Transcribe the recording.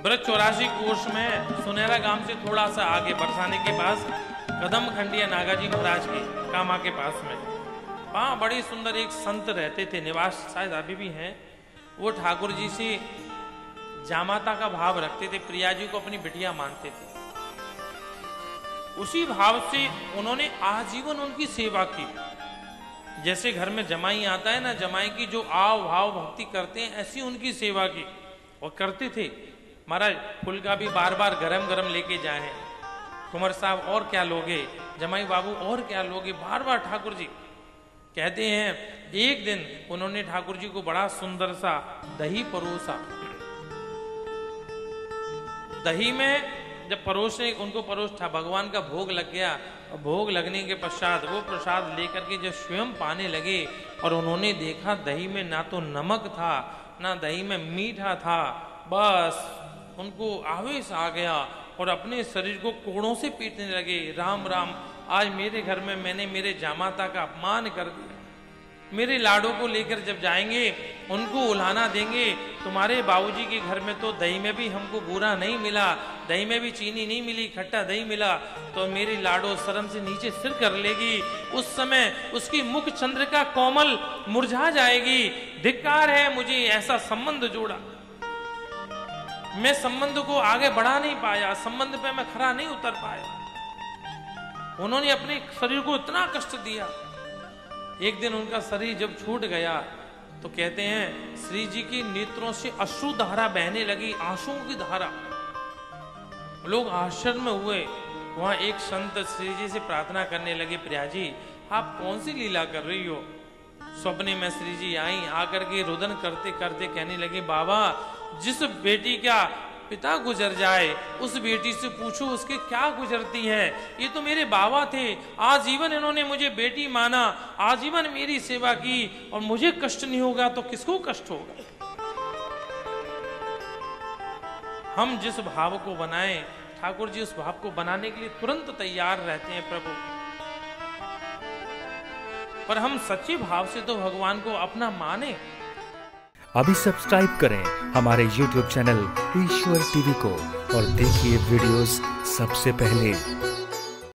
ब्रज 84 कोष में सुनहरा गांव से थोड़ा सा आगे बरसाने के पास कदम खंडिया नागाजी महाराज के कामा के पास में वहाँ बड़ी सुंदर एक संत रहते थे, निवास शायद अभी भी हैं। वो ठाकुर जी से जामाता का भाव रखते थे, प्रिया जी को अपनी बिटिया मानते थे। उसी भाव से उन्होंने आजीवन उनकी सेवा की। जैसे घर में जमाई आता है ना, जमाई की जो आव भाव भक्ति करते हैं, ऐसी उनकी सेवा की और करते थे। महाराज फूल का भी बार बार गरम गरम लेके जाए, कुंवर साहब और क्या लोगे, जमाई बाबू और क्या लोगे, बार बार ठाकुर जी कहते हैं। एक दिन उन्होंने ठाकुर जी को बड़ा सुंदर सा दही परोसा। दही में जब परोसे, उनको परोसा, भगवान का भोग लग गया। भोग लगने के पश्चात वो प्रसाद लेकर के जब स्वयं पाने लगे और उन्होंने देखा दही में ना तो नमक था ना दही में मीठा था, बस उनको आवेश आ गया और अपने शरीर को कोड़ों से पीटने लगे। राम राम, आज मेरे घर में मैंने मेरे जामाता का अपमान कर दिया। मेरे लाडों को लेकर जब जाएंगे उनको उल्हाना देंगे। तुम्हारे बाबूजी के घर में तो दही में भी हमको बुरा नहीं मिला, दही में भी चीनी नहीं मिली, खट्टा दही मिला। तो मेरी लाडो शर्म से नीचे सिर कर लेगी। उस समय उसकी मुख चंद्र का कोमल मुरझा जाएगी। धिक्कार है, मुझे ऐसा संबंध जोड़ा, मैं संबंध को आगे बढ़ा नहीं पाया, संबंध पे मैं खरा नहीं उतर पाया। उन्होंने अपने शरीर को इतना कष्ट दिया। एक दिन उनका शरीर जब छूट गया तो कहते हैं श्री जी की नेत्रों से अश्रु धारा बहने लगी, आंसुओं की धारा। लोग आश्चर्य में हुए। वहां एक संत श्री जी से प्रार्थना करने लगे, प्रिया जी आप कौन सी लीला कर रही हो। सपने में श्री जी आई, आकर के रुदन करते करते कहने लगे, बाबा जिस बेटी का पिता गुजर जाए उस बेटी से पूछो उसके क्या गुजरती है। ये तो मेरे बाबा थे, आजीवन इन्होंने मुझे बेटी माना, आजीवन मेरी सेवा की, और मुझे कष्ट नहीं होगा तो किसको कष्ट होगा। हम जिस भाव को बनाएं, ठाकुर जी उस भाव को बनाने के लिए तुरंत तैयार रहते हैं प्रभु। पर हम सच्चे भाव से तो भगवान को अपना माने। अभी सब्सक्राइब करें हमारे YouTube चैनल ईश्वर टीवी को और देखिए वीडियोस सबसे पहले।